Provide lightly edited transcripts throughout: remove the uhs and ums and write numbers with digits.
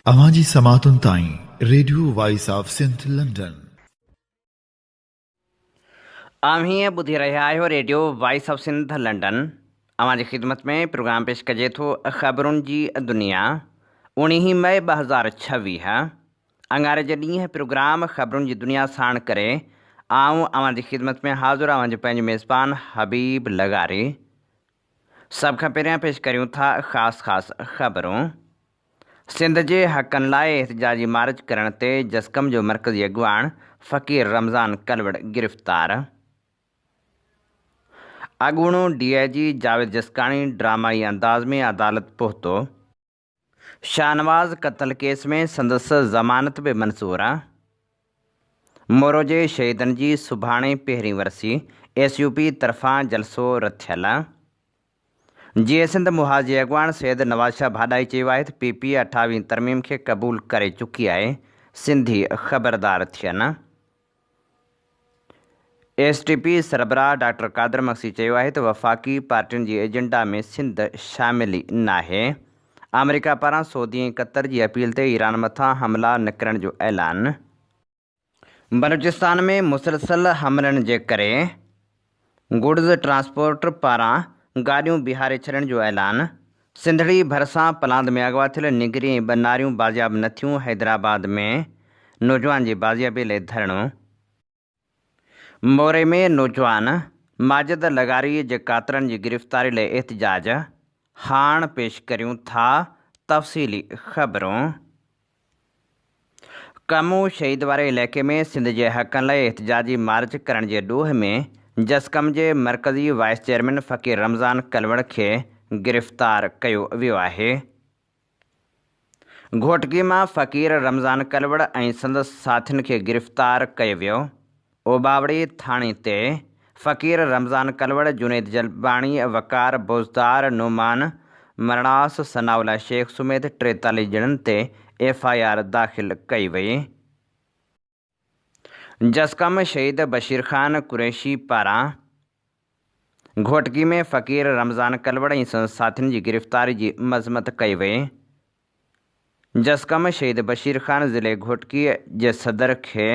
अवांजी समातुन ताईं radio voice of Sindh London. आम हीअं ॿुधी रहिया आहियो radio voice of Sindh London. अवांजी ख़िदमत में प्रोग्राम पेश कजे थो ख़बरुनि जी दुनिया। 19 मई 2026 अंगारे जे ॾींहुं प्रोग्राम ख़बरुनि जी दुनिया साण करे आऊं अवांजी ख़िदमत में हाज़ुर आवां पंहिंजो मेज़बान हबीब लगारी। सभ खां पहिरियां पेश करियूं था ख़ासि ख़बरूं। सिंध जे हक़नि लाइ एहतजाजी मार्च करण ते जस्कम जो मरकज़ी अॻुवाण फ़क़ीर रमज़ान कलवड़ गिरफ़्तार। अॻूणो DIG जावेद जसकाणी ड्रामाई अंदाज़ में अदालत पहुतो। शाहनवाज़ क़त्ल केस में संदसि ज़मानत बि मंज़ूर। मोरो जे शहीदनि जी सुभाणे पहिरीं वरसी SUP तरफ़ां जलसो रथियल। जीअं सिंध मुहाज़ी अॻुवाण सैयद नवाज़ शाह भाॾाई चयो आहे त PP 28 तरमीम खे क़बूल करे चुकी आहे। सिंधी ख़बरदार थियनि। STP सरबराह डॉक्टर कादर मक्सी चयो आहे त वफ़ाक़ी पार्टियुनि जी एजेंडा में सिंध शामिल ई नाहे। अमेरिका पारां सऊदी ऐं क़तर जी अपील ते ईरान मथां हमला न करण जो ऐलान। बलूचिस्तान में मुसलसल हमलनि जे करे गुड्स ट्रांसपोर्ट पारां गाॾियूं बीहारे छॾण जो ऐलान। सिंधड़ी भरिसां पलांद में अगवा थियल निगरी ऐं 2 नारियूं बाज़ियाब न थियूं। हैदराबाद में नौजवान जी बाज़ियाबी लाइ धरणो। मोरे में नौजवान माजिद लगारी जे कातरनि जी गिरफ़्तारी लाइ एहतजाज। हाण पेश करियूं था तफ़सीली ख़बरूं। कमू शहीद वारे इलाइक़े में सिंध जे हक़नि लाइ एहतजाजी मार्च करण जे ॾोह में जस्कम जे मरकज़ी वाइस चेयरमैन फ़क़ीर रमज़ान कलवड़ खे गिरफ़्तार कयो वियो आहे। घोटगी मां फ़क़ीर रमज़ान कलवड़ ऐं संदसि साथियुनि खे गिरफ़्तार कयो वियो। ओबावड़ी थाणे ते फ़क़ीर रमज़ान कलवड़, जुनैद जलबाणी, वकार बोज़दार, नोमान मरणास, सनाउल्ला शेख समेत 43 ॼणनि ते FIR दाख़िल कई वई। जस्कम शहीद बशीर ख़ान कुरैशी पारां घोटगी में फ़क़ीर रमज़ान कलवड़ ऐं संदसि साथियुनि जी गिरफ़्तारी जी मज़मत कई वई। जस्कम शहीद बशीर ख़ान ज़िले घोटगी जे सदर खे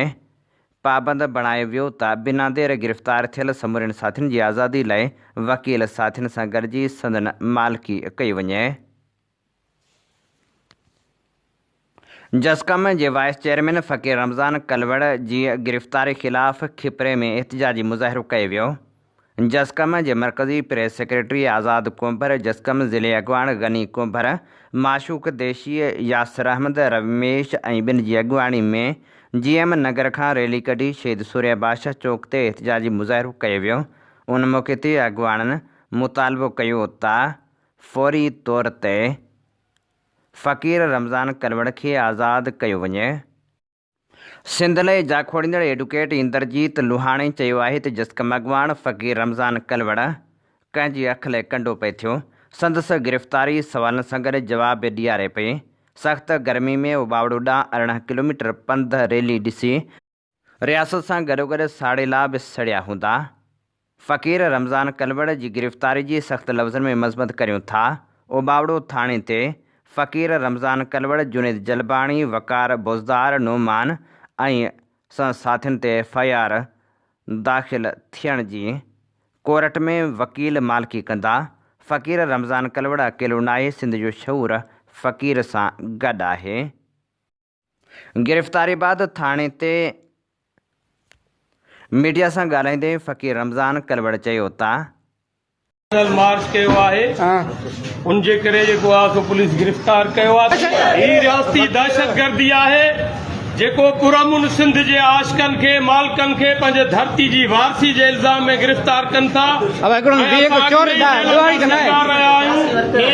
पाबंद बणायो वियो त बिना देर गिरफ़्तार थियल समूरनि साथियुनि जी आज़ादी लाइ वकील साथियुनि सां गॾिजी संदन मालिकी कई वञे। जस्कम जे वाइस चेयरमैन फ़क़ीर रमज़ान कलवड़ जी गिरफ़्तारी ख़िलाफ़ खिपरे में एहतजाजी मुज़ाहिरो कयो वियो। जस्कम जे मरकज़ी प्रेस सेक्रेटरी आज़ाद कोंभर, जस्कम ज़िले अॻुवाण गनी कोंभर, माशूक देशी, यासिर अहमद, रमेश ऐं ॿिनि जी अॻुवाणी में GM नगर खां रैली कढी शहीद सूर्या बादशाह चौक ते एहतजाजी मुज़ाहिरो कयो वियो। उन मौक़े ते अॻुवाणनि मुतालबो कयो त फ़ौरी तौर ते फ़क़ीर रमज़ान कलवड़ खे आज़ादु कयो वञे। सिंध लाइ जाखोड़ींदड़ एडवोकेट इंद्रजीत लुहाणे चयो आहे त जस्कम अॻुवाण फ़क़ीर रमज़ान कलवड़ कंहिंजी अख लाइ कंडो पए थियो। संदसि गिरफ़्तारी सवालनि सां गॾु जवाब बि ॾियारे पई। सख़्त गर्मी में उबावड़ो ॾांहुं 18 किलोमीटर पंध रैली ॾिसी रियासत सां गॾोगॾु साड़ेला बि सड़िया हूंदा। फ़क़ीर रमज़ान कलवड़ जी गिरफ़्तारी जी सख़्त लफ़्ज़नि में मज़मत करियूं था। ओबावड़ो थाणे ते फ़क़ीर रमज़ान कलवड़, जुनैद जलबाणी, वकार बोज़दार, नोमान ऐं साथियुनि ते FIR दाख़िल थियण जी कोर्ट में वकील मालिकी कंदा। फ़क़ीर रमज़ान कलवड़ अकेलो नाहे, सिंध जो शहूर फ़क़ीर सां गॾु आहे। गिरफ़्तारी बाद थाणे ते मीडिया सां ॻाल्हाईंदे फ़क़ीर रमज़ान कलवड़ चयो त मार्च कयो आहे, उन जे करे जेको आहे सो पुलिस गिरफ़्तार कयो आहे। ही रियासती दहशतगर्दी आहे जेको पुरअमन सिंध जे आशिकनि खे, मालिकनि खे पंहिंजे धरती जी वारसी जे इल्ज़ाम में गिरफ़्तार कनि था।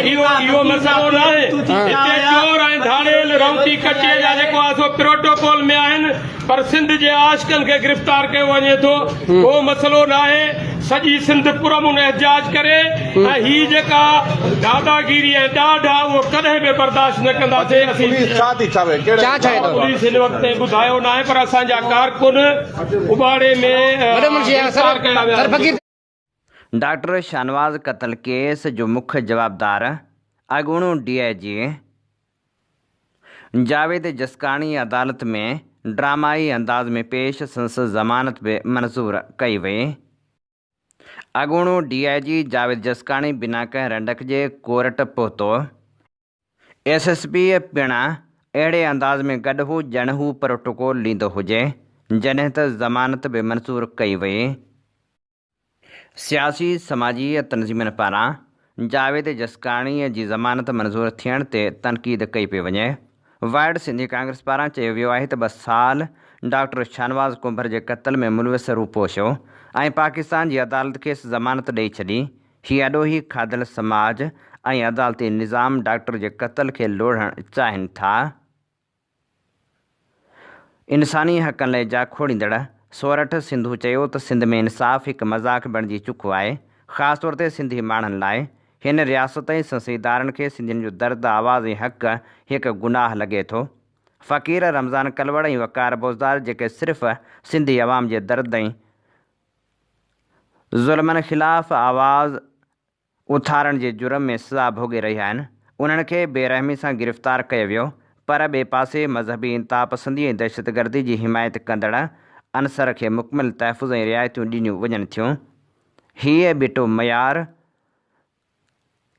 इहो मसइलो न आहे। हिते चोर ऐं धाड़ेल रौटी कचे जा जेको आहे सो प्रोटोकॉल में आहिनि, पर सिंध जे आशिकनि खे गिरफ़्तार कयो वञे थो। उहो मसइलो न आहे। सॼी सिंध पुरअमन एहतजाज करे ऐं ही जेका दादागिरी ऐं ॾाढा उहो कॾहिं बि बर्दाश्त न कंदासीं। पुलिस हिन वक़्त ॿुधायो न आहे, पर असांजा कारकुन उबाड़े में डॉक्टर शाहनवाज़ क़त्ल केस जो मुख्य जवाबदार अॻूणो DIG जावेद जसकाणी अदालत में ड्रामाई अंदाज में पेश संसद ज़मानत बि मंजूर कई वई। अॻूणो DIG जावेद जसकाणी बिना कंहिं रंडक जे कोर्ट पहुतो। SSP पिण अहिड़े अंदाज में गॾु हो ॼण हू प्रोटोकॉल ॾींदो हुजे जॾहिं त ज़मानत बि मंजूर कई वई। सियासी समाजी तनज़ीमुनि पारां जावेद जसकाणीअ जी ज़मानत मंजूर थियण ते तनक़ीद कई पई वञे। वाइड सिंधी कांग्रेस पारां चयो वियो आहे त 2 साल डॉक्टर शाहनवाज़ कुंभर जे क़त्ल में मुलविस रूप पोषियो ऐं पाकिस्तान जी अदालत खेसि ज़मानत ॾेई छॾी। हीअ अॾोही खाधल समाज ऐं अदालती निज़ाम डॉक्टर जे क़त्ल खे लोढ़णु चाहिनि था। इंसानी हक़नि लाइ जा खोड़ींदड़ सोरठ सिंधू चयो त सिंध में इंसाफ़ हिकु मज़ाक़ बणिजी चुको आहे, ख़ासि तौर ते सिंधी माण्हुनि लाइ। हिन रियासत ऐं संसददारनि खे सिंधियुनि जो दर्द आवाज़ ऐं हक़ हिकु गुनाह लॻे थो। फ़क़ीर रमज़ान कलवड़ ऐं वक़ार बोज़दार जेके सिर्फ़ु सिंधी अवाम जे दर्द ऐं ज़ुल्मनि ख़िलाफ़ आवाज़ उथारण जे जुर्म में सज़ा भोॻे रहिया आहिनि, उन्हनि खे बेरहमी सां गिरफ़्तार कयो वियो। पर ॿिए पासे मज़हबी इंतापसंदी ऐं दहशतगर्दी जी हिमायत कंदड़ अनसर खे मुकमिल तहफ़ुज़ ऐं रिआयतूं ॾिनियूं वञनि थियूं। हीअ ॿिटो मयार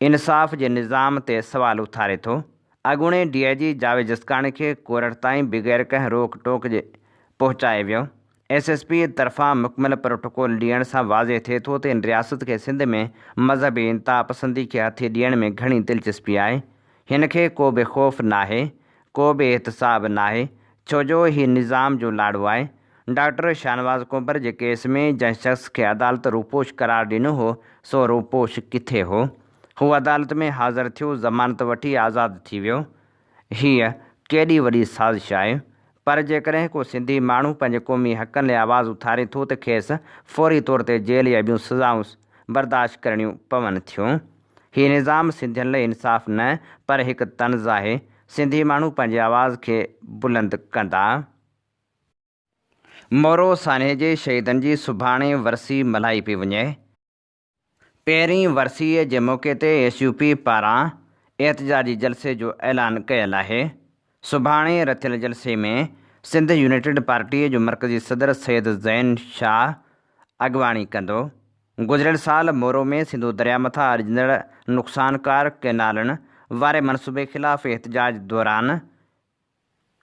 इंसाफ़ जे निज़ाम ते सवाल उथारे थो। अॻूणे DIG जावेद जसकाणी खे कोर्ट ताईं बग़ैर कंहिं रोक टोक जे पहुचाए वियो। SSP तरफ़ां मुकमिल प्रोटोकॉल ॾियण सां वाज़े थिए थो त इन रियासत खे सिंध में मज़हबी इंतापसंदी खे हथी ॾियण में घणी दिलचस्पी आहे। हिन खे को बि ख़ौफ़ नाहे, को बि एहतसाब नाहे, छो जो हीउ निज़ाम जो लाड़ो आहे। डॉक्टर शाहनवाज़ कुंभर जे केस में जंहिं शख़्स खे अदालत रूपोश करार ॾिनो हो सो रूपोश किथे हो? हू अदालत में हाज़िर थियो, ज़मानत वठी आज़ादु थी वियो। हीअ केॾी वॾी साज़िश आहे। पर जेकॾहिं को सिंधी माण्हू पंहिंजे क़ौमी हक़नि लाइ आवाज़ु उथारे थो त खेसि फ़ौरी तौर ते जेल या ॿियूं सज़ाऊं बर्दाश्त करणियूं पवनि थियूं। हीउ निज़ाम सिंधियुनि लाइ इंसाफ़ न पर हिकु तंज़ आहे। सिंधी माण्हू पंहिंजे आवाज़ खे बुलंद कंदा। मोरो सान्हे जे शहीदनि जी सुभाणे वरसी मल्हाई पई वञे। पहिरीं वरसीअ जे मौक़े ते SUP पारां एहतजाजी जलसे जो ऐलान कयल आहे। सुभाणे रथियल जलसे में सिंध यूनाइटेड पार्टीअ जो मरकज़ी सदर सैयद ज़ैन शाह अॻवानी कंदो। गुज़िरियल साल मोरो में सिंधू दरिया मथां अरिजंदड़ नुक़सानकार कैनालनि वारे मनसूबे ख़िलाफ़ एहतजाज दौरान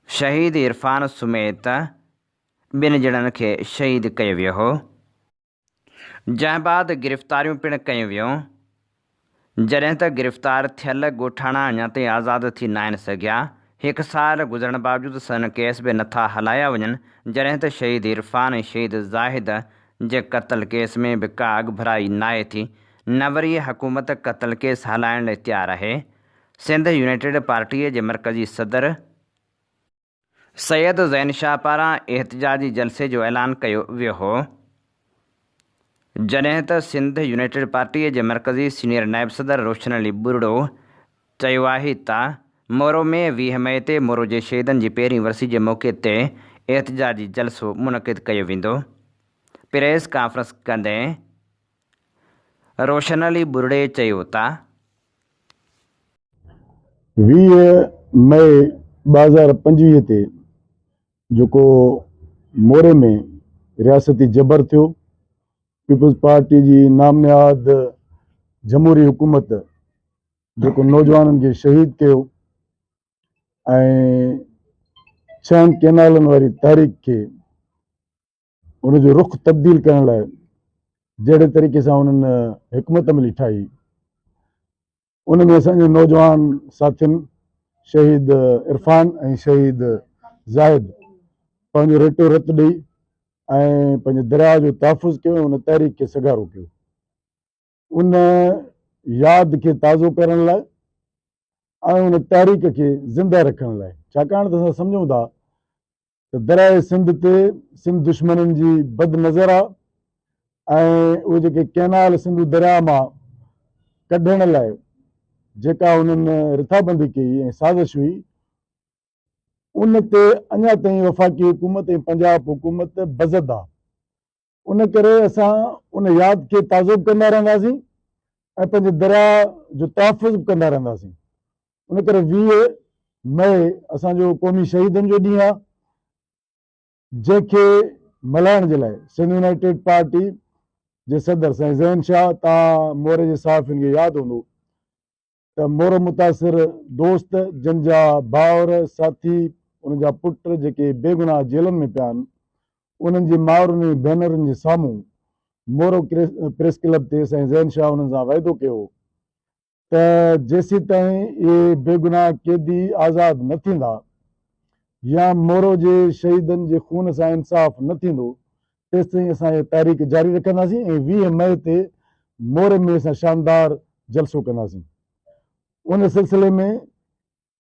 शहीद इरफान समेत 2 ॼणनि खे शहीद कयो वियो हो, जंहिं बाद गिरफ़्तारियूं पिणु कयूं वियूं। जॾहिं त गिरफ़्तार थियल ॻोठाणा अञा ताईं आज़ादु थी न आहिनि सघिया। 1 साल गुज़रण बावजूदि सन केस बि नथा हलाया वञनि, जॾहिं त शहीद इरफान ऐं शहीद ज़ाहिद जे क़त्ल केस में बि का अॻभराई नाहे थी। न वरी हुकूमत क़त्ल केस हलाइण लाइ तयारु आहे। सिंध यूनाइटेड पार्टीअ जे मरकज़ी सदर सैयद ज़ैन शाह पारां एहतजाजी जलसे जो ऐलान कयो वियो हो, जॾहिं त सिंध यूनाइटेड पार्टीअ जे मरकज़ी सीनियर नायब सदर रोशन अली बुरड़ो चयो आहे त मोरो में 20 मई ते मोरो जे शहीदनि जी पहिरीं वरसी जे मौक़े ते एहतजाजी जलसो मुनक़िद कयो वेंदो। प्रेस कॉन्फ्रेंस कंदे रोशन अली बुरड़े चयो त 20 मई 2025 ते जेको मोरे में रियासती जबर थियो, पीपल्स पार्टी जी नामनियाद जमहूरी हुकूमत जेको नौजवाननि खे शहीद कयो ऐं 6 कैनालनि वारी तारीख़ खे उनजो रुख तब्दील करण लाइ जहिड़े तरीक़े सां उन्हनि हिकमत अमली ठाही, उन में असांजे नौजवान साथियुनि शहीद इरफान ऐं शहीद ज़ाहिद पंहिंजो रेटो रत ॾेई ऐं पंहिंजे दरिया जो तहफ़ुज़ कयो, उन तहरीक खे सगारो कयो। उन यादि खे ताज़ो करण लाइ ऐं उन तहरीक खे ज़िंदा रखण लाइ, छाकाणि त असां सम्झूं था त दरियाए सिंध ते सिंध दुश्मननि जी बद नज़र आहे ऐं उहे जेके कैनाल सिंधू दरिया मां कढण लाइ जेका उन्हनि रिथाबंदी कई ऐं साज़िश हुई, उन ते अञा ताईं वफ़ाक़ी हुकूमत ऐं पंजाब हुकूमत बज़द आहे। उन करे असां उन यादि खे ताज़ो कंदा रहंदासीं ऐं पंहिंजे दरिया जो तहफ़ुज़ कंदा रहंदासीं। उन करे 20 मई असांजो क़ौमी शहीदनि जो ॾींहुं आहे, जंहिंखे मल्हाइण जे लाइ सिंध यूनाइटेड पार्टी जे सदर साईं ज़ैन शाह, तव्हां मोरे जे सहाफ़ियुनि खे यादि हूंदो त मोरो मुतासिर दोस्त जिन जा भाउर साथी उन्हनि जा पुट जेके बेगुनाह जेलनि में पिया आहिनि, उन्हनि जी माउरुनि भेनरुनि जे साम्हूं मोरो प्रेस क्लब ते साईं ज़ैन शाह उन्हनि सां वाइदो कयो त जेसीं ताईं इहे बेगुनाह कैदी आज़ादु न थींदा या मोरो जे शहीदनि जे खून सां इंसाफ़ न थींदो, तेसि ताईं असां इहे तारीख़ जारी रखंदासीं ऐं 20 मई ते मोरे में असां शानदार जलसो कंदासीं। उन सिलसिले में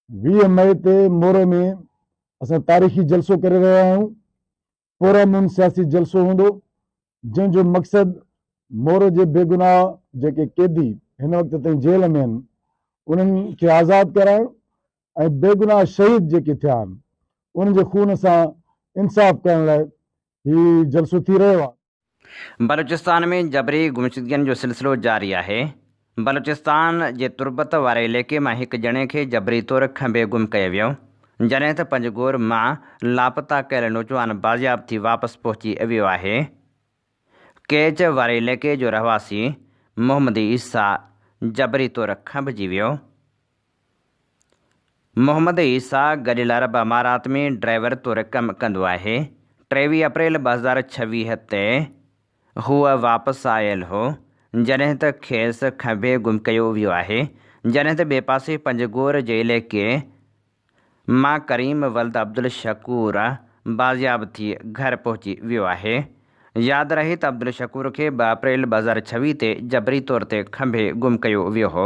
20 मई ते मोरे में असां तारीख़ी जलसो करे रहिया आहियूं। पुरअमन सियासी जलसो हूंदो, जंहिंजो मक़सदु मोरो जे बेगुनाह जेके कैदी हिन वक़्त ताईं जेल में आहिनि उन्हनि खे आज़ादु कराइणु ऐं बेगुनाह शहीद जेके थिया आहिनि उन्हनि जे खून सां इंसाफ़ करण लाइ हीउ जलसो थी रहियो आहे। बलूचिस्तान में जबरी गुमशुदगियुनि जो सिलसिलो जारी आहे। बलूचिस्तान जे तुर्बत वारे इलाइक़े मां हिकु ॼणे खे जबरी तौरु खंभे गुम कयो वियो, जॾहिं त पंजगोर मां लापता कयल नौजवान बाज़ियाब थी वापसि पहुची वियो आहे। केच वारे इलाइक़े जो रहवासी मोहम्मद ईसा जबरी तौरु खंभिजी वियो। मोहम्मद ईसा गॾियल अरब अमारात में ड्राइवर तौरु कमु कंदो आहे। 23 अप्रैल 2026 ते हूअ वापसि आयल हो, जॾहिं त खेसि खंभे गुम कयो वियो आहे, जॾहिं त ॿिए पासे पंजगोर जे इलाइक़े मां करीम वल्द अब्दुल शकूर बाज़ियाब थी घर पहुची वियो आहे। यादि रहे त अब्दुल शकूर खे 2 अप्रैल 2026 ते जबरी तौर ते खंभे गुम कयो वियो हो।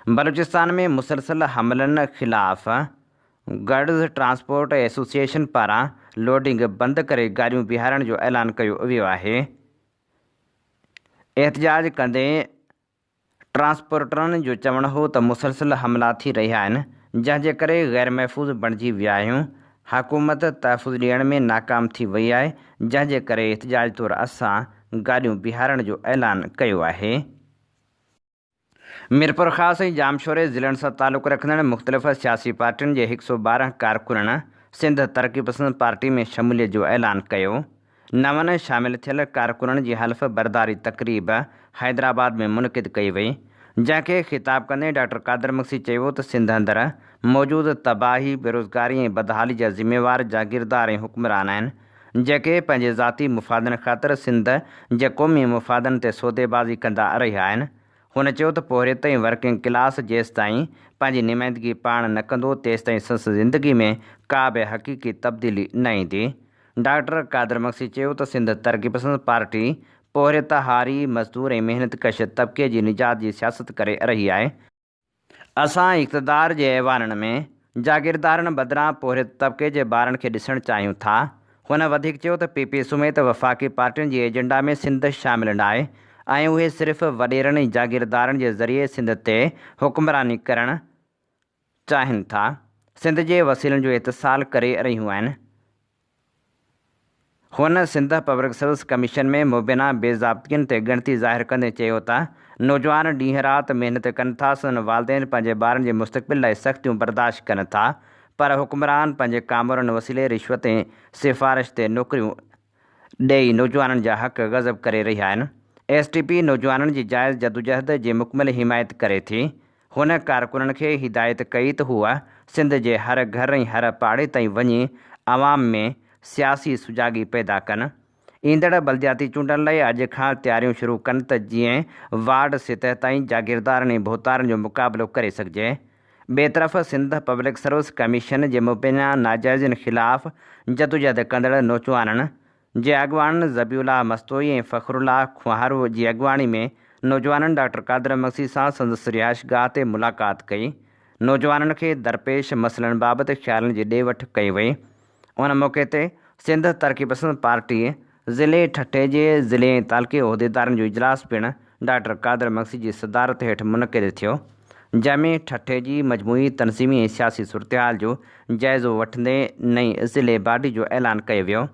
बलूचिस्तान में मुसलसल हमलनि ख़िलाफ़ गर्ड्स ट्रांसपोर्ट एसोसिएशन पारां लोडिंग बंदि करे गाॾियूं बीहारण जो ऐलान कयो वियो आहे। एहतजाज कंदे ट्रांसपोर्टरनि जो चवणु हो त मुसलसल हमला थी रहिया आहिनि, जंहिंजे करे गैर महफ़ूज़ बणिजी विया आहियूं। हुकूमत तहफ़ुज़ ॾियण में नाकाम थी वई आहे, जंहिंजे करे एहतजाज तौरु असां गाॾियूं बीहारण जो ऐलान कयो आहे। मीरपुर ख़ासि ऐं जामशोरे ज़िलनि सां तालुक़ु रखंदड़ मुख़्तलिफ़ सियासी पार्टियुनि जे 112 कारकुननि सिंध तरक़ी पसंद पार्टी में शमूलियत जो ऐलान कयो। नवनि शामिल थियल कारकुननि जी हल्फ़ बरदारी तक़रीब हैदराबाद में मुनक़िद कई वई, जंहिंखे ख़िताब कंदे डॉक्टर कादर मक्सी चयो त सिंध अंदरि मौजूदु तबाही, बेरोज़गारी ऐं बदहाली जा ज़िम्मेवार जागीरदार ऐं हुक्मरान आहिनि, जेके पंहिंजे ज़ाती मुफ़ादनि ख़ातिर सिंध जे क़ौमी मुफ़ादनि ते सौदेबाज़ी कंदा रहिया आहिनि। हुन चयो त पोरियत ऐं वर्किंग क्लास जेसि ताईं पंहिंजी नुमाइंदगी पाण न कंदो, तेसि ताईं संदसि ज़िंदगी में का बि हक़ीक़ी तब्दीली न ईंदी। डॉक्टर कादर मक्सी चयो त सिंध तरक़ी पसंद पार्टी पोरियत हारी, मज़दूर ऐं महिनत कश तबिके जी निजात जी सियासत करे रही आहे। असां इक़्तिदार जे ऐवाननि में जागीरदारनि बदिरां पोरियत तबिके जे ॿारनि खे ॾिसणु चाहियूं था। हुन वधीक चयो त पीपी समेत वफ़ाक़ी पार्टियुनि जी एजेंडा में सिंध शामिल न आहे ऐं उहे सिर्फ़ु वॾेरनि ऐं जागीरदारनि जे ज़रिए सिंध ते हुक्मरानी करणु चाहिनि था। सिंध जे वसीलनि जो इतिसाल करे रहियूं आहिनि। हुन सिंध पब्लिक सर्विस कमीशन में मुबैना बेज़ाब्तियुनि ते ॻणिती ज़ाहिर कंदे चयो त नौजवान ॾींहुं राति महिनत कनि था, सन वालदेन पंहिंजे ॿारनि जे मुस्तक़बिल लाइ सख़्तियूं बर्दाश्त कनि था, पर हुक्मरान पंहिंजे कामरनि वसीले रिश्वत ऐं सिफ़ारिश ते नौकरियूं ॾेई नौजवाननि जा हक़ गज़ब करे रहिया आहिनि। STP नौजवाननि जी जाइज़ जदोजहद जी मुकमल हिमायत करे थी। हुन कारकुननि खे हिदायत कई त हूअ सिंध जे हर घर ऐं हर पाड़े ताईं वञी आवाम में सियासी सुजागी पैदा कनि। ईंदड़ बल्दियाती चूंडनि लाइ अॼु खां तयारियूं शुरू कनि त जीअं वार्ड सतह ताईं जागीरदारनि ऐं भोतारनि जो मुक़ाबिलो करे सघिजे। ॿिए तरफ़ सिंध पब्लिक सर्विस कमीशन जे मुबैना नाजाइज़नि ख़िलाफ़ जदोजहद कंदड़ नौजवाननि जे अॻवान ज़बीउल्लाह मस्तोई ऐं फ़खरुल्लाह खुहारो जी अॻवानी में नौजवाननि डॉक्टर कादर मक्सी सां संदसि रिहाइशगाह ते मुलाक़ात कई। नौजवाननि खे दरपेश मसइलनि बाबति ख़्यालनि जी ॾे वठि कई वई। उन मौक़े ते सिंध तरक़ी पसंद पार्टी ज़िले ठठे जे ज़िले ऐं तालुक़े उहिदेदारनि जो इजलास पिणु डॉक्टर कादर मक्सी जी सदारत हेठि मुनक़िद थियो, जंहिंमें ठठे जी मजमूई तनज़ीमी ऐं सियासी सूरतहाल जो जाइज़ो वठंदे नई ज़िले बाडी जो ऐलान कयो वियो।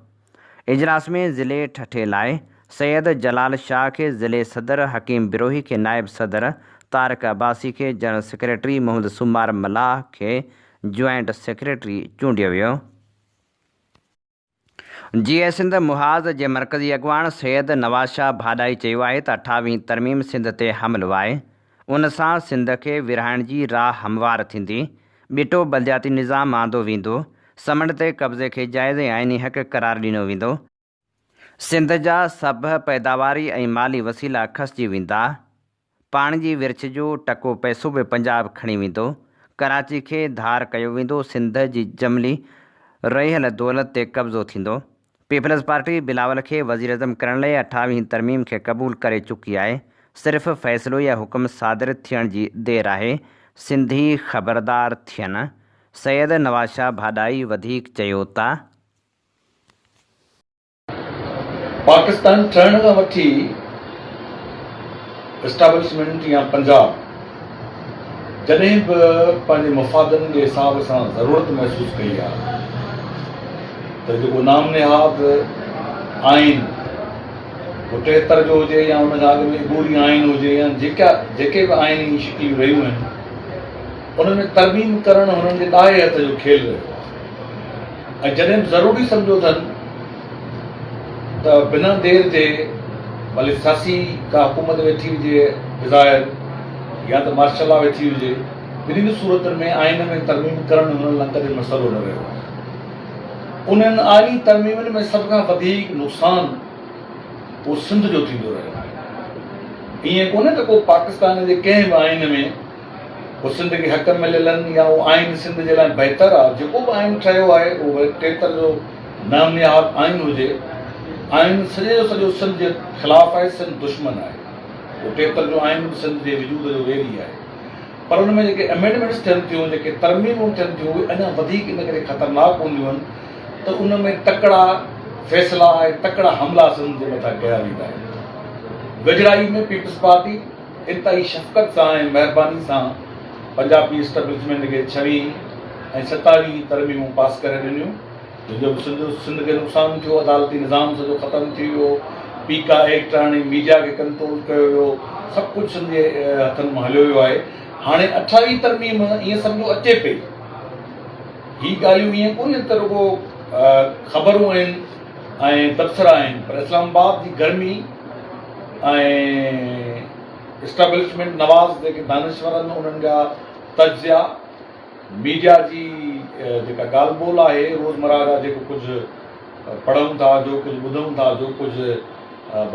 इजलास में ज़िले ठठे लाइ सैयद जलाल शाह खे ज़िले सदर, हकीम बिरोही खे नायब सदर, तारिक अब्बासी खे जनरल सेक्रेटरी, मोहम्मद सुमार मलाह खे जॉइंट सेक्रेटरी चूंडियो वियो। जीअं सिंध मुहाज़ जे मरकज़ी अॻवान सैयद नवाज़ शाह भाॾाई चयो आहे त 28वीं तरमीम सिंध ते हमिलो आहे। उन सां सिंध खे विरहाइण जी राह हमवार थींदी, ॿिटो बलदियाती निज़ाम आंदो वेंदो, समंड ते कब्ज़े खे जाइज़ ऐं आइनी हक़ क़रार ॾिनो वेंदो, सिंध जा सभु पैदावारी ऐं माली वसीला खसिजी वेंदा, पाण जी विर्छ जो टको पैसो बि पंजाब खणी वेंदो, कराची खे धार कयो वेंदो, सिंध जी जमली रहियल दौलत ते कब्ज़ो थींदो। पीपल्स पार्टी बिलावल खे वज़ीर अज़म करण लाइ 28वीं तरमीम खे क़बूल करे चुकी आहे। सिर्फ़ फ़ैसिलो या हुकुम सादिर थियण जी देरि आहे। सिंधी ख़बरदार थियनि। सैयद नवाज़ शाह भाॾाई वधीक चयो था। पाकिस्तान ठहण खां वठी एस्टाब्लिशमेंट या पंजाब जॾहिं बि पंहिंजे मफ़ादनि जे हिसाब सां ज़रूरत महसूसु कई आहे त जेको नाम निहाद आइन 73 जो हुजे या उन खां अॻु में ॿूरी आइन हुजे या जेके बि आइनी शिकिलियूं रहियूं आहिनि उन में तरमीम करणु हुननि जे ॾाहे हथ जो खेल रहियो आहे। ऐं जॾहिं बि ज़रूरी सम्झो अथनि त बिना देरि जे भले सियासी का हुकूमत वेठी हुजे ज़ाहिर या त मार्शल लॉ वेठी हुजे, ॿिन्हिनि सूरतुनि में आइन में तरमीम करणु हुननि लाइ कॾहिं मसइलो न रहियो आहे। उन्हनि आइनी तरमीमनि में सभ खां वधीक नुक़सानु उहो सिंध जो थींदो रहियो आहे। ईअं कोन्हे त को पाकिस्तान जे कंहिं बि आइन में उहो सिंध खे हक़ मिलियल आहिनि या उहो आइन सिंध जे लाइ बहितर आहे। जेको बि आइन ठहियो आहे उहो 73 जो नाम निहाद आइन हुजे, आइन सॼे जो सॼो सिंध जे ख़िलाफ़ु आहे, सिंध दुश्मन आहे। उहो 73 जो आइन सिंध जे वजूद जो वेरी आहे। पर उन में जेके अमेंडमेंट्स थियनि थियूं, जेके तरमीमूं थियनि थियूं, उहे अञा वधीक इन करे ख़तरनाक हूंदियूं आहिनि त उन में तकड़ा फ़ैसिला ऐं तकड़ा हमला सिंध जे मथां कया वेंदा आहिनि। गुजराई में पीपल्स पार्टी इंतहाई शफ़क़त सां ऐं महिरबानी सां पंजाबी एस्टेब्लिशमेंट खे 6वीं ऐं 27वीं तरमीमूं पास करे ॾिनियूं, जंहिंजो सिंध खे नुक़सानु थियो, अदालती निज़ाम सॼो ख़तमु थी वियो, पीका एक्ट हाणे मीडिया खे कंट्रोल कयो वियो, सभु कुझु सिंध जे हथनि मां हलियो वियो आहे। हाणे 28वीं तरमीम ईअं सम्झो अचे पई। ही ॻाल्हियूं ईअं कोन्हे त रुॻो ख़बरूं आहिनि ऐं तबसरा आहिनि, पर इस्लामाबाद जी गर्मी ऐं एस्टेब्लिशमेंट नवाज़ जेके दानिश्वर आहिनि उन्हनि जा तजिया, मीडिया जी जेका ॻाल्हि ॿोल आहे, रोज़मर्रा जा जेको कुझु पढ़ूं था, जो कुझु ॿुधूं था, जो कुझु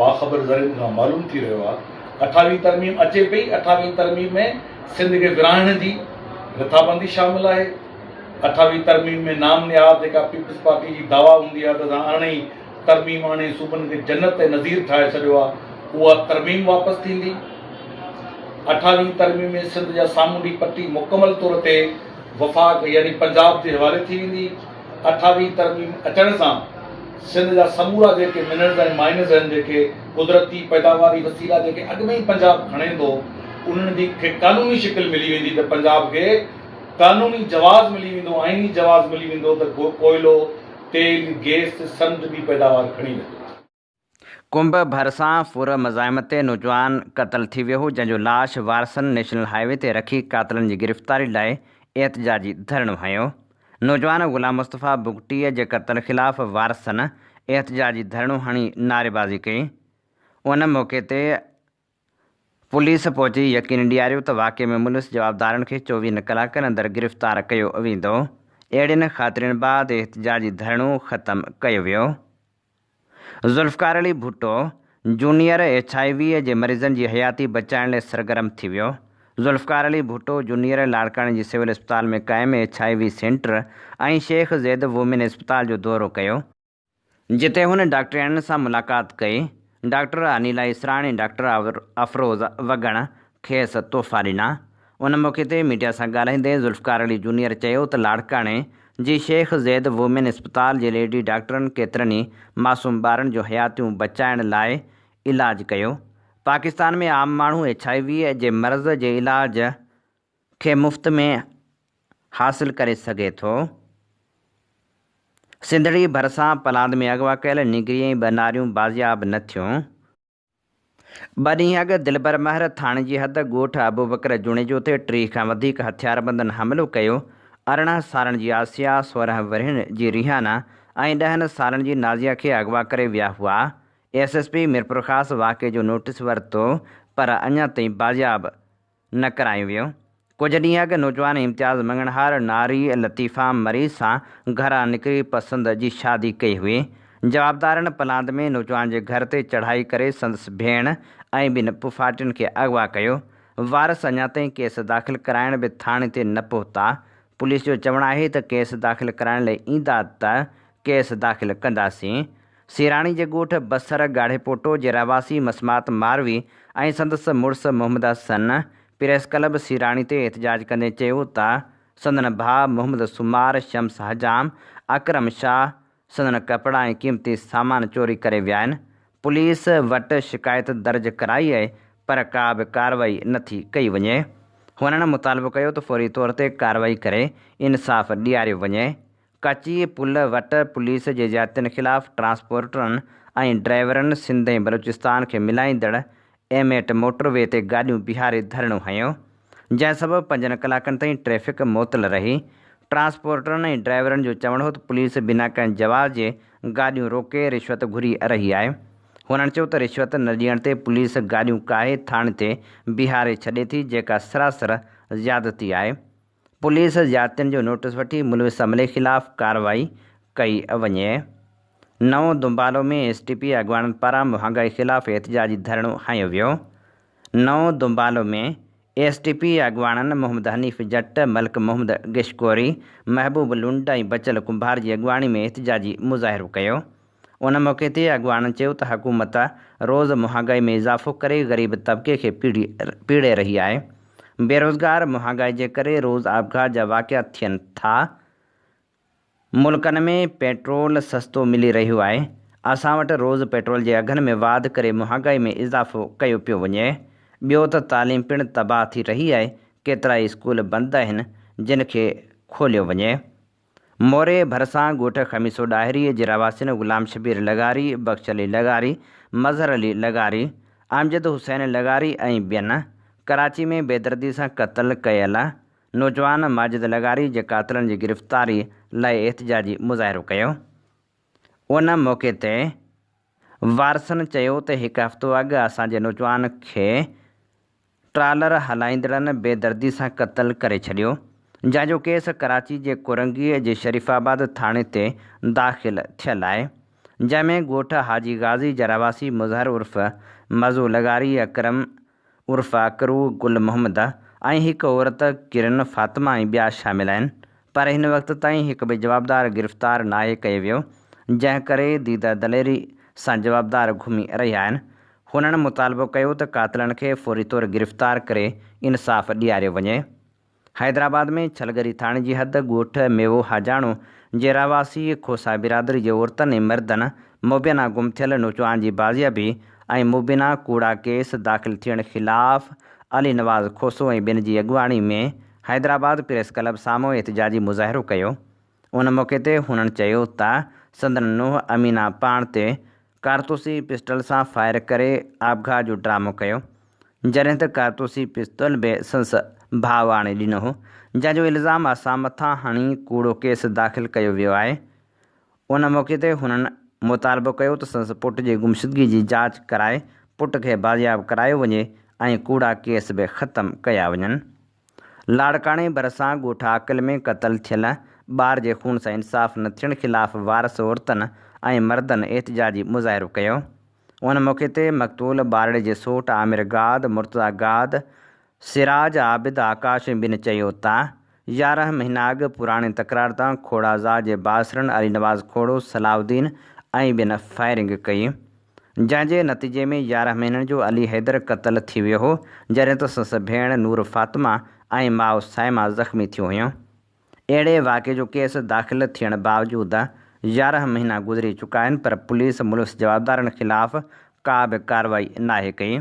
बाख़बर ज़रियनि खां मालूम थी रहियो आहे। 28वीं तरमीम अचे पई। 28वीं तरमीम में सिंध खे विरहाइण जी रिथाबंदी शामिल आहे। 28वीं तरमीम में नाम निहाद जेका पीपल्स पार्टी जी दावा हूंदी आहे त असां हाणे तरमीम हाणे सूबनि खे जन्नत ऐं नज़ीर ठाहे छॾियो आहे, उहा तरमीम वापसि थींदी। 28वीं तरमीम में सिंध जा सामूंडी पट्टी मुकमल तौर ते वफ़ाक़ यानी पंजाब जे हवाले थी वेंदी। 28वीं तरमीम अचण सां सिंध जा समूरा जेके मिनरल्स ऐं माइनर्स आहिनि, जेके कुदरती पैदावारी वसीला जेके अॻु में ई पंजाब खणे थो, उन्हनि जी खे क़ानूनी शिकिल मिली वेंदी त पंजाब खे क़ानूनी जवाज़ मिली वेंदो, आइनी जवाज़ मिली वेंदो त कोयलो, तेल, गैस, समुंड जी पैदावार खणी वेंदो। कुंभ भरिसां फुर मज़ाहिम ते नौजवान क़तल थी वियो हो, जंहिंजो लाश वारसनि नेशनल हाईवे ते रखी कातिलनि जी गिरफ़्तारी लाइ एहतिजाजी धरणो हयो। नौजवान ग़ुलाम मुस्तफ़ा बुगटीअ जे क़तल ख़िलाफ़ वारसनि एहतिजाजी धरणो हणी नारेबाज़ी कई। उन मौक़े ते पुलिस पहुची यकीन ॾियारियो त वाक़े में मुलिस जवाबदारनि खे 24 कलाकनि अंदरि गिरफ़्तार कयो वेंदो। अहिड़ियुनि ख़ातिरनि बाद एहतिजाजी धरणो ख़तमु कयो वियो। ज़ुल्फ़कार अली भुट्टो जूनियर HIV जे मरीज़नि जी हयाती बचाइण लाइ सरगर्म थी वियो। ज़ुल्फ़कार अली भुट्टो जूनियर लाड़काणे जी सिविल अस्पताल में क़ाइमु HIV सेंटर ऐं शेख ज़ैद वुमेन अस्पताल जो दौरो कयो, जिते हुन डॉक्टरनि सां मुलाक़ात कई। डॉक्टर अनिला इसराणी, डॉक्टर अफरोज़ वगण खेसि तोहफ़ा ॾिना। उन मौक़े ते मीडिया सां ॻाल्हाईंदे ज़ुल्फ़कार अली जूनियर चयो त लाड़काणे जी शेख ज़ैद वुमेन अस्पताल जे लेडी डॉक्टरनि केतिरनि ई मासूम ॿारनि जो हयातियूं बचाइण लाइ इलाजु कयो। पाकिस्तान में आम माण्हू HIV जे मर्ज़ जे इलाज खे मुफ़्त में हासिल करे सघे थो। सिंधड़ी भरिसां पलांद में अगवा कयल निगरी ऐं 2 नारियूं बाज़ियाब न थियूं। ॿ ॾींहं अॻु दिलबर महर थाणे जी हद ॻोठ अबूबकर जुणेजो ते 3 खां वधीक हथियारबंदनि हमिलो कयो। 18 सालनि जी आसिया, 16 वरहनि जी रिहाना ऐं 10 सालनि जी नाज़िया खे अगवा करे विया हुआ। SSP मीरपुर ख़ासि वाक़े जो नोटिस वरितो पर अञा ताईं बाज़ियाब न करायो वियो। कुझु ॾींहं अॻु नौजवान इम्तियाज़ मंगणहार नारी लतीफ़ा मरीज़ सां घरां निकिरी पसंदि जी शादी कई हुई। जवाबदारनि पलांद में नौजवान जे घर ते चढ़ाई करे संदसि भेण ऐं ॿिनि पुफाटियुनि खे अगवा कयो। वारस अञा ताईं केस दाख़िल कराइण बि थाणे ते न पहुता। पुलिस जो चवणु आहे त केस दाख़िल कराइण लाइ ईंदा त केस दाख़िल कंदासीं। सिराणी जे ॻोठ बसर ॻाढ़ेपोटो जे रहिवासी मसमात मारवी ऐं संदसि मुड़ुसु मोहम्मद हसन प्रेस क्लब सिराणी ते एहतजाज कंदे चयो त संदन भाउ मोहम्मद सुमार, शम्स हजाम, अकरम शाह संदन कपिड़ा ऐं क़ीमती सामान चोरी करे विया आहिनि। पुलिस वटि शिकायत दर्ज कराई आहे पर का बि कार्रवाई नथी कई वञे। हुननि मुतालबो कयो त फौरी तौर ते कार्रवाई करे इंसाफ़ ॾियारियो वञे। कची पुल वटि पुलिस जे ज़्यादतियुनि ख़िलाफ़ ट्रांसपोर्टरनि ऐं ड्राइवरनि सिंध ऐं बलूचिस्तान खे मिलाईंदड़ M8 मोटरवे ते गाॾियूं बीहारे धरणो हयो, जंहिं सबबि 5 कलाकनि ताईं ट्रैफ़िक मुअतल रही। ट्रांसपोर्टरनि ऐं ड्राइवरनि जो चवणु हो त पुलिस बिना कंहिं जवाब जे गाॾियूं रोके रिश्वत घुरी रही आहे। हुननि चयो त रिश्वत न ॾियण ते पुलिस गाॾियूं काहे थाणे ते बीहारे छॾे थी, जेका सरासर ज़्यादती आहे। पुलिस ज़्यादतियुनि जो नोटिस वठी मुलविस अमले ख़िलाफ़ कार्रवाई कई वञे। नओं दुंबालो में STP अॻवाननि पारां महांगाई ख़िलाफ़ एहतजाजी धरणो हंयो वियो। नओं दुंबालो में STP अॻवाननि मोहम्मद हनीफ़ जट, मलिक मोहम्मद गिशकोरी, महबूब लुंड ऐं बचल कुंभार जी अॻवानी में एहतजाजी मुज़ाहिरो कयो। उन मौक़े ते अॻवाननि चयो त हुकूमत रोज़ु महांगाई में इज़ाफ़ो करे ग़रीब तबिके खे पीड़े रही आहे। बेरोज़गार महांगाई जे करे रोज़ आपघात जा वाक़िया थियनि था। मुल्कनि में पेट्रोल सस्तो मिली रहियो आहे। असां वटि रोज़ पेट्रोल जे अघनि में वाध करे महांगाई में इज़ाफ़ो कयो पियो वञे। ॿियो त तालीम पिणु तबाह थी रही आहे। केतिरा ई स्कूल बंदि आहिनि जिन खे खोलियो वञे। मोरे भरिसां ॻोठ ख़मीसो ॾाहिरी जे रहिवासियुनि ग़ुलाम शबीर लगारी, बख्श अली लगारी, मज़हर अली लगारी, अमजद हुसैन लगारी ऐं ॿियनि कराची में बेदर्दी सां क़त्ल कयल नौजवान माजिद लगारी जे कातिलनि जी गिरफ़्तारी लाइ एहतजाजी मुज़ाहिरो कयो। उन मौक़े ते वारसनि चयो त हिकु हफ़्तो अॻु असांजे नौजवान खे ट्रालर हलाईंदड़नि बेदर्दी सां क़त्ल करे छॾियो, जंहिंजो केस कराची जे कोरंगीअ जे शरीफ़ाबाद थाणे ते दाख़िल थियल आहे, जंहिंमें ॻोठ हाजी गाज़ी जा रहिवासी मुज़हर उर्फ़ मज़ू लगारी, अकरम उर्फ़ अकरू, गुल मोहम्मद ऐं हिकु औरत किरन फातिमा ऐं ॿिया शामिल आहिनि। पर हिन वक़्त ताईं हिकु बि जवाबदार गिरफ़्तार नाहे कयो वियो, जंहिं करे दीदा दलेरी सां जवाबदार घुमी रहिया आहिनि। हुननि मुतालबो कयो त कातिलनि खे फौरी तौरु गिरफ़्तार करे इंसाफ़ ॾियारियो वञे। हैदराबाद में छलगरी थाणे जी हद ॻोठ मेवो हजाणो जे रहिवासी खोसा बिरादरी जे औरतनि ऐं मर्दनि मुबीना गुम थियल नौजवान जी बाज़ियाबी ऐं मुबीना कूड़ा केस दाख़िल थियण ख़िलाफ़ अली नवाज़ खोसो ऐं ॿिनि जी अॻवानी में हैदराबाद प्रेस क्लब साम्हूं एहतजाजी मुज़ाहिरो कयो। उन मौक़े ते हुननि चयो त संदन नुंहुं अमीना पाण ते कारतूसी पिस्टल सां फायर करे आपघात जो ड्रामो कयो, जॾहिं त कारतूसी पिस्तौल बि संस भाउ आणे ॾिनो हो, जंहिंजो इल्ज़ाम असां मथां हणी कूड़ो केस दाख़िल कयो वियो आहे। उन मौक़े ते हुननि मुतालबो कयो त संस पुट जी गुमशुदगी जी जांच कराए पुट खे बाज़ियाब करायो वञे ऐं कूड़ा केस बि ख़तमु कया वञनि। लाड़काणे भरिसां ॻोठ आकल में क़त्ल थियल ॿार जे खून सां इंसाफ़ न थियण ख़िलाफ़ वारस औरतनि ऐं मर्दनि एहतजाजी मुज़ाहिरो कयो। उन मौक़े ते मक़तूल ॿारड़े जे सोट आमिर गाद, मुर्तज़ा गाद, सिराज आबिद, आकाश ऐं ॿिनि चयो त 11 महीना अॻु पुराणे तकरार तां खोड़ाज़ा जे बासरनि अली नवाज़ खोड़ो, सलाउद्दीन ऐं ॿिनि फायरिंग कई, जंहिंजे नतीजे में 11 महीननि जो अली हैदर क़त्ल थी वियो हो, जॾहिं त संस भेण नूर फातिमा ऐं माउ साइमा ज़ख़्मी थियूं हुयूं। अहिड़े वाक़े जो केस दाख़िल थियण बावजूदि 11 महीना गुज़री चुका आहिनि, पर पुलिस मुल्स जवाबदारनि ख़िलाफ़ का बि कार्रवाई नाहे कई।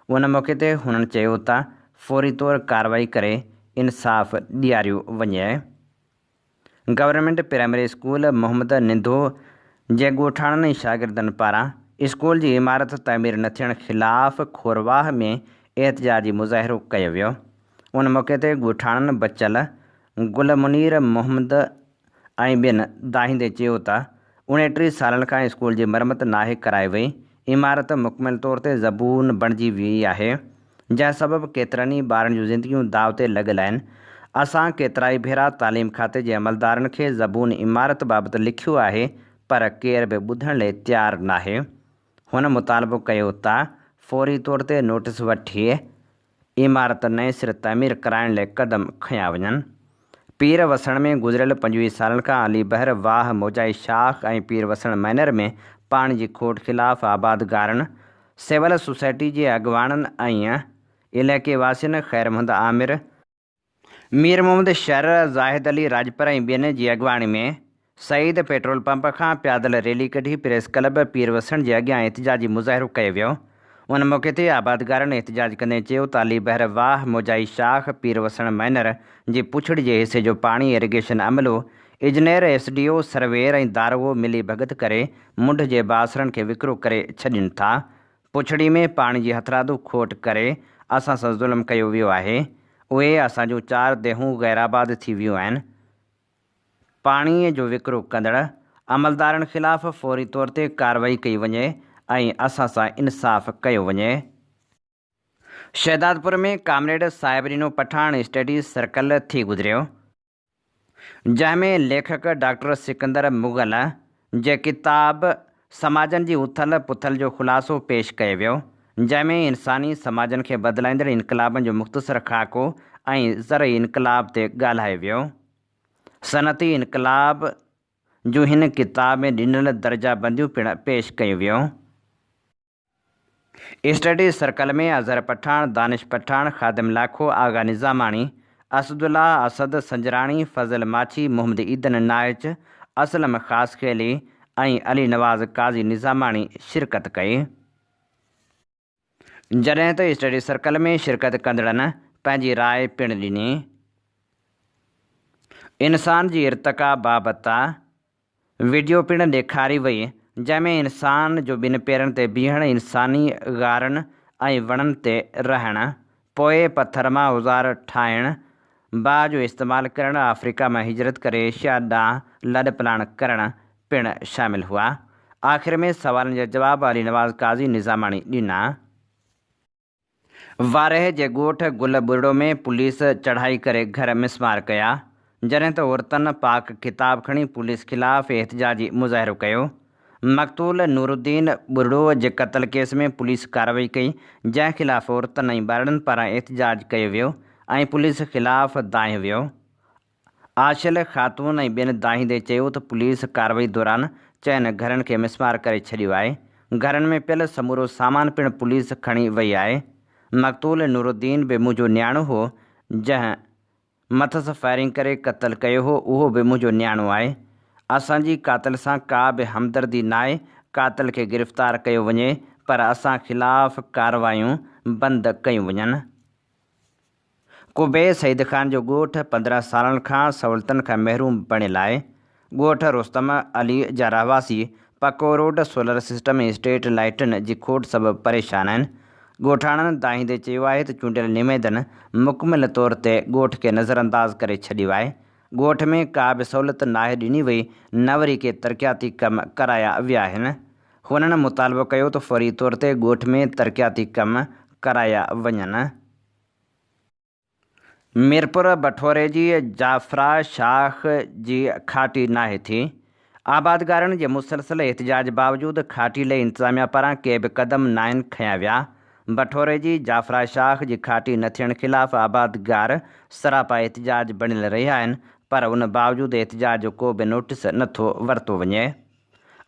उन मौक़े ते हुननि चयो त फौरी तौरु कार्रवाई करे इंसाफ़ ॾियारियो वञे। गवर्नमेंट प्राइमरी स्कूल मोहम्मद निंधो जे ॻोठाणनि ऐं शागिर्दनि पारां स्कूल जी इमारत तामीर न थियण ख़िलाफ़ खोरवाह में एहतजाजी मुज़ाहिरो कयो वियो। उन मौक़े ते ॻोठाणनि बचल गुल मुनीर मोहम्मद ऐं ॿियनि दाहींदे चयो त 29 सालनि खां स्कूल जी मरमत नाहे कराई वई। इमारत मुकमिल तौर ते ज़बून बणिजी वई आहे, जंहिं सबबि केतिरनि ई ॿारनि जूं ज़िंदगियूं दाव ते लॻल आहिनि। असां केतिरा ई भेरा तालीम खाते जे अमलदारनि खे ज़बून इमारत बाबति लिखियो आहे, पर केर बि ॿुधण लाइ तयारु नाहे। हुन मुतालबो कयो त फौरी तौर ते नोटिस वठी इमारत नए सिर तामीर कराइण लाइ क़दम खयां वञनि। पीर वसण में गुज़िरियल 25 सालनि खां अली बहर वाह मोजाई शाख ऐं पीर वसण मैनर में पाणी जी खोट ख़िलाफ़ आबादगारनि, सिविल सोसाइटी जे अॻवाननि ऐं इलाइक़े वासियुनि ख़ैर मोहम्मद आमिर, मीर मोहम्मद शर, ज़ाहिद अली राजपर ऐं ॿियनि जी अॻवाणी में सईद पेट्रोल पंप खां पैदल रैली कढी प्रेस क्लब पीर वसण जे अॻियां एहतजाजी मुज़ाहिरो कयो वियो। उन मौक़े ते आबादगारनि एहतजाज कंदे चयो त अली बहर वाह मोजाई शाख पीर वसण मैनर जी पुछड़ी जे हिसे जो पाणी इरिगेशन अमलो इंजीनियर SDO सर्वेयर ऐं दारोगो मिली भगत करे मुंड जे बासरनि खे विकिरो करे छॾनि था। पुछड़ी में पाणी जी हथरादू खोट करे असां सां ज़ुल्म कयो वियो आहे। उहे असांजूं 4 देहूं गैराबाद थी वियूं आहिनि। पाणीअ जो विकिरो कंदड़ अमलदारनि ख़िलाफ़ फौरी तौर ते कार्रवाई कई वञे ऐं असां सां इंसाफ़ कयो वञे। शहदादपुर में कामरेड साहिबरीनो पठान स्टडी सर्कल थी गुज़रियो, जंहिंमें लेखक डॉक्टर सिकंदर मुग़ल जे किताब समाजनि जी उथल पुथल जो ख़ुलासो पेश कयो वियो, जंहिंमें इंसानी समाजनि खे बदिलाईंदड़ इनकलाबनि जो मुख़्तसर ख़ाको ऐं ज़रई इनकलाब ते ॻाल्हायो वियो। सनती इनकलाब जूं हिन किताब में ॾिनल दर्जाबंदियूं पिणु पेश कयूं वियूं। स्टडी सर्कल में अज़हर पठान, दानिश पठान, ख़ादिम लाखो, आगा निज़ामाणी, असदुल्ला असद संजराणी, फज़ल माछी, मोहम्मद ईदन नाइच, असलम ख़ास खेली ऐं अली नवाज़ काज़ी निज़ामाणी शिरकत कई। जॾहिं त स्टडी सर्कल में शिरकत कंदड़नि पंहिंजी राय पिणु ॾिनी। इंसान जी इर्तिका बाबति वीडियो पिणु ॾेखारी वई, जंहिंमें इंसान जो 2 पेरनि ते बीहणु, इंसानी गारनि ऐं वणनि ते रहणु, पोइ पथर मां औज़ार ठाहिणु, बाहि जो इस्तेमालु करणु, अफ्रीका मां हिजरत करे एशिया ॾांहुं लॾपलाण करणु पिणु शामिल हुआ। आख़िर में सवालनि जा जवाब अली नवाज़ काज़ी निज़ामाणी ॾिना। वारहे जे ॻोठ गुल बुरड़ो में पुलिस चढ़ाई करे घर मिसमार कया, जॾहिं त औरतनि पाक किताब खणी पुलिस ख़िलाफ़ एहतजाजी मुज़ाहिरो कयो। मक़तूल नूरुद्दीन बुरड़ो जे क़त्ल केस में पुलिस कार्रवाई कई, जंहिं ख़िलाफ़ औरतनि ऐं ॿारनि पारां एहतजाज कयो वियो ऐं पुलिस ख़िलाफ़ दाहियो वियो। आशिल ख़ातून ऐं ॿियनि दाहींदे चयो त पुलिस कार्रवाई दौरान चइनि घरनि खे मिसमार करे छॾियो आहे। घरनि में पियल समूरो सामान पिणु पुलिस खणी वई आहे। मक़तूल नूरुद्दीन बि मुंहिंजो न्याणो हो, जंहिं मथस फायरिंग करे क़त्ल कयो हो, उहो बि मुंहिंजो न्याणो आहे। असांजी कातिल सां का बि हमदर्दी नाहे। कातिल खे गिरफ़्तार कयो वञे, पर असां ख़िलाफ़ कार्रवायूं बंदि कयूं वञनि। कुबे सईद ख़ान जो ॻोठ 15 सालनि खां सहूलियतुनि खां महरूम बणियलु आहे। ॻोठ रुस्तम अली जा रहवासी पको रोड, सोलर सिस्टम ऐं स्ट्रीट लाइटुनि जी खोट सबबि परेशान आहिनि। ॻोठाणनि दाहींदे चयो आहे त चूंडियल निमेदनि मुकमिल तौर ते ॻोठ खे नज़रअंदाज़ करे छॾियो आहे। ॻोठ में का बि सहूलियत नाहे ॾिनी वई, न वरी के तरक़ियाती कम कराया विया आहिनि। हुननि मुतालबो कयो त फौरी तौर ते ॻोठ में तरक़ियाती कम कराया वञनि। मीरपुर बठोरे जी जाफ़रा शाख जी खाटी नाहे थी। आबादगारनि जे मुसलसल एहतजाज बावजूदि खाटी लाइ इंतिज़ामिया पारां के बि क़दम नाहिनि खयां विया। बठोरे जी जाफ़रा शाख जी खाटी न थियण ख़िलाफ़ आबादगार सरापा एहतजाज बणियल रहिया आहिनि, पर उन बावजूदि एहतजाज जो को बि नोटिस नथो वरितो वञे।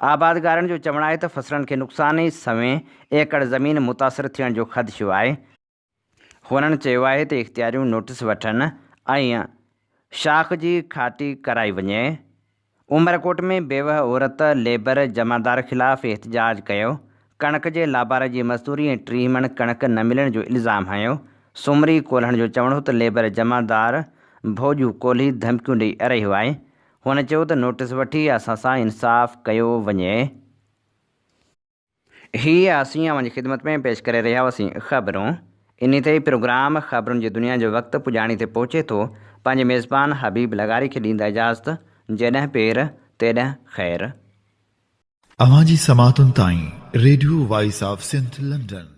आबादगारनि जो चवणु आहे त फसलनि खे नुक़सान ई सवें एकड़ ज़मीन मुतासिर थियण जो ख़दशो आहे। हुननि चयो आहे त इख़्तियारियूं नोटिस वठनि ऐं शाख जी खाटी कराई वञे। उमरकोट में बेवह औरत लेबर जमादार ख़िलाफ़ एहतजाज कयो। कणक जे लाबार जी मज़दूरी ऐं 30 मण कणक न मिलण जो इल्ज़ाम हयो। सुमरी कोल्हण जो चवणो त लेबर जमादार भोजू कोल्ही धमकियूं ॾेई रहियो आहे। हुन चयो त नोटिस वठी असां सां इंसाफ़ कयो वञे। ही असीं अवां जी ख़िदमत में पेश करे रहिया हुआसीं ख़बरूं। इन ते प्रोग्राम ख़बरुनि जी दुनिया जो वक़्तु पुॼाणी ते पहुचे थो। पंहिंजे मेज़बान हबीब लगारी खे ॾींदा इजाज़त। जॾहिं पेर तेॾहिं ख़ैर। अवां जी समातुनि ताईं radio voice of Sindh London.